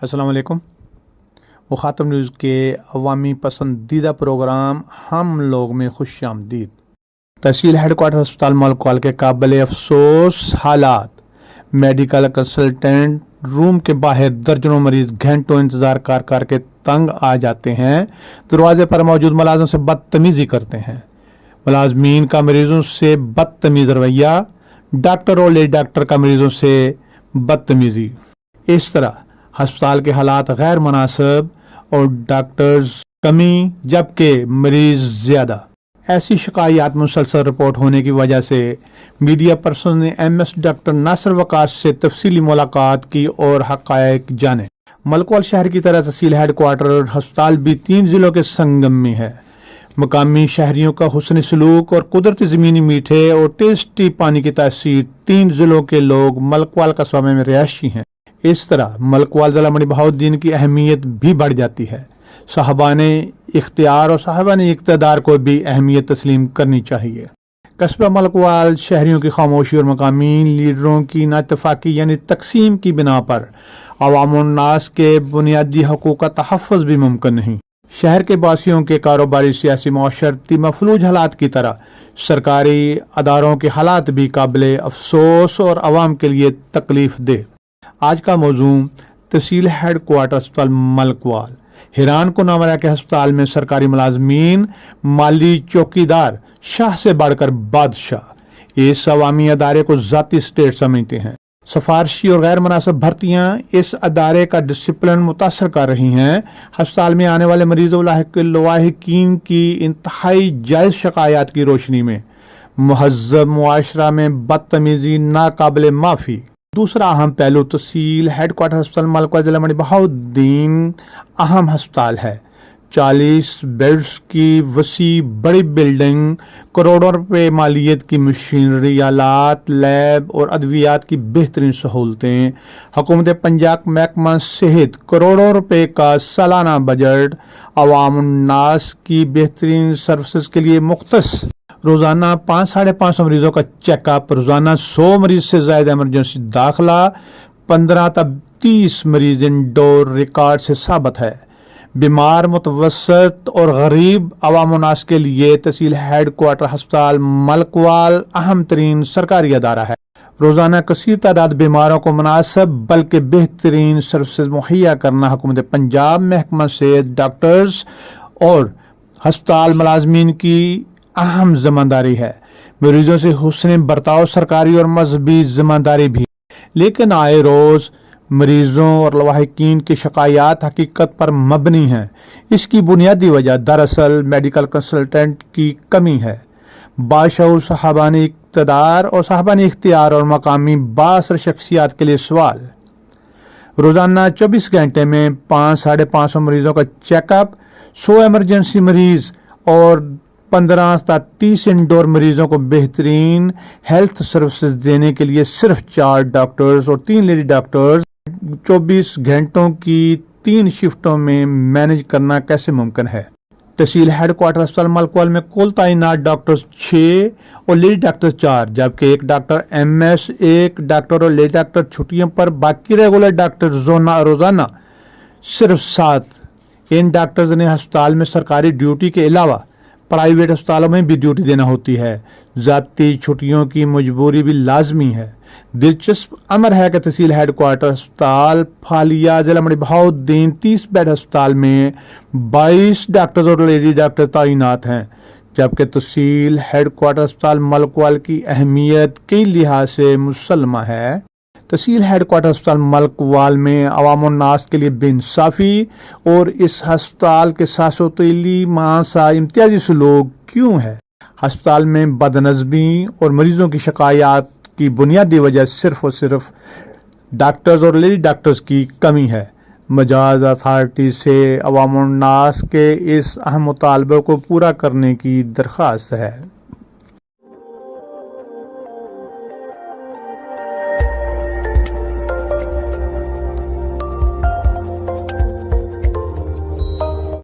السلام علیکم۔ مخاطب نیوز کے عوامی پسندیدہ پروگرام ہم لوگ میں خوش آمدید۔ تحصیل ہیڈ کوارٹر ہسپتال ملکوال کے قابل افسوس حالات۔ میڈیکل کنسلٹنٹ روم کے باہر درجنوں مریض گھنٹوں انتظار کر کے تنگ آ جاتے ہیں۔ دروازے پر موجود ملازم سے بدتمیزی کرتے ہیں۔ ملازمین کا مریضوں سے بدتمیز رویہ، ڈاکٹر اور لیڈی ڈاکٹر کا مریضوں سے بدتمیزی۔ اس طرح ہسپتال کے حالات غیر مناسب اور ڈاکٹرز کمی جبکہ مریض زیادہ۔ ایسی شکایات مسلسل رپورٹ ہونے کی وجہ سے میڈیا پرسن نے MS ڈاکٹر ناصر وقاص سے تفصیلی ملاقات کی اور حقائق جانے۔ ملکوال شہر کی طرح تحصیل ہیڈ کوارٹر ہسپتال بھی 3 ضلعوں کے سنگم میں ہے۔ مقامی شہریوں کا حسن سلوک اور قدرتی زمینی میٹھے اور ٹیسٹی پانی کی تاثیر 3 ضلعوں کے لوگ ملکوال قصبہ میں رہائشی ہیں۔ اس طرح ملکوال ضلع منی بہاؤالدین کی اہمیت بھی بڑھ جاتی ہے۔ صاحبان اختیار اور صاحبان اقتدار کو بھی اہمیت تسلیم کرنی چاہیے۔ قصبہ ملکوال شہریوں کی خاموشی اور مقامی لیڈروں کی نااتفاقی یعنی تقسیم کی بنا پر عوام الناس کے بنیادی حقوق کا تحفظ بھی ممکن نہیں۔ شہر کے باسیوں کے کاروباری، سیاسی، معاشرتی مفلوج حالات کی طرح سرکاری اداروں کے حالات بھی قابل افسوس اور عوام کے لیے تکلیف دہ۔ آج کا موضوع تحصیل ہیڈ کوارٹر ہسپتال ملکوال۔ حیران کن امر ہے کہ ہسپتال میں سرکاری ملازمین مالی چوکیدار، شاہ سے بڑھ کر بادشاہ اس عوامی ادارے کو ذاتی اسٹیٹ سمجھتے ہیں۔ سفارشی اور غیر مناسب بھرتیاں اس ادارے کا ڈسپلن متاثر کر رہی ہیں۔ ہسپتال میں آنے والے مریضوں لواحقین کی انتہائی جائز شکایات کی روشنی میں مہذب معاشرہ میں بدتمیزی ناقابل معافی۔ دوسرا اہم پہلو تحصیل ہیڈ کوارٹر ہسپتال ملکوال ضلع منی بہاؤالدین اہم ہسپتال ہے۔ 40 بیڈز کی وسیع بڑی بلڈنگ، کروڑوں روپے مالیت کی مشینری، آلات، لیب اور ادویات کی بہترین سہولتیں، حکومت پنجاب محکمہ صحت کروڑوں روپے کا سالانہ بجٹ، عوام الناس کی بہترین سروسز کے لیے مختص، روزانہ 500-550 مریضوں کا چیک اپ، روزانہ 100 مریض سے زائد ایمرجنسی داخلہ، 15 تا 30 مریض انڈور ریکارڈ سے ثابت ہے۔ بیمار، متوسط اور غریب عوام الناس کے لیے تحصیل ہیڈ کوارٹر ہسپتال ملکوال اہم ترین سرکاری ادارہ ہے۔ روزانہ کثیر تعداد بیماروں کو مناسب بلکہ بہترین سروسز مہیا کرنا حکومت پنجاب محکمہ صحت، ڈاکٹرز اور ہسپتال ملازمین کی اہم ذمہ داری ہے۔ مریضوں سے حسن برتاؤ سرکاری اور مذہبی ذمہ داری بھی، لیکن آئے روز مریضوں اور لواحقین کی شکایات حقیقت پر مبنی ہیں۔ اس کی بنیادی وجہ دراصل میڈیکل کنسلٹنٹ کی کمی ہے۔ باشعور صاحبان اقتدار اور صاحبان اختیار اور مقامی بااثر شخصیات کے لیے سوال۔ روزانہ 24 گھنٹے میں 500-550 مریضوں کا چیک اپ، 100 ایمرجنسی مریض اور 15 تا 30 انڈور مریضوں کو بہترین ہیلتھ سروسز دینے کے لیے صرف 4 ڈاکٹرز اور 3 لیڈی ڈاکٹرز 24 گھنٹوں کی 3 شفٹوں میں مینج کرنا کیسے ممکن ہے؟ تحصیل ہیڈ کوارٹر ہسپتال ملکوال میں کل تعینات ڈاکٹرز 6 اور لیڈی ڈاکٹر 4 جبکہ ایک ڈاکٹر MS، ایک ڈاکٹر اور لیڈی ڈاکٹر چھٹیوں پر، باقی ریگولر ڈاکٹر روزانہ صرف 7۔ ان ڈاکٹرز نے ہسپتال میں سرکاری ڈیوٹی کے علاوہ پرائیویٹ اسپتالوں میں بھی ڈیوٹی دینا ہوتی ہے۔ ذاتی چھٹیوں کی مجبوری بھی لازمی ہے۔ دلچسپ امر ہے کہ تحصیل ہیڈ کوارٹر ہسپتال فالیہ ضلع منی بہاؤالدین 30 بیڈ ہسپتال میں 22 ڈاکٹر اور لیڈی ڈاکٹر تعینات ہیں، جبکہ تحصیل ہیڈ کوارٹر ہسپتال ملکوال کی اہمیت کئی لحاظ سے مسلمہ ہے۔ تحصیل ہیڈ کوارٹر ہسپتال ملکوال میں عوام الناس کے لیے بے انصافی اور اس ہسپتال کے ساتھ سوتیلی ماسا امتیازی سلوک کیوں ہے؟ ہسپتال میں بدنظمی اور مریضوں کی شکایات کی بنیادی وجہ صرف اور صرف ڈاکٹرز اور لیڈی ڈاکٹرز کی کمی ہے۔ مجاز اتھارٹی سے عوام الناس کے اس اہم مطالبے کو پورا کرنے کی درخواست ہے۔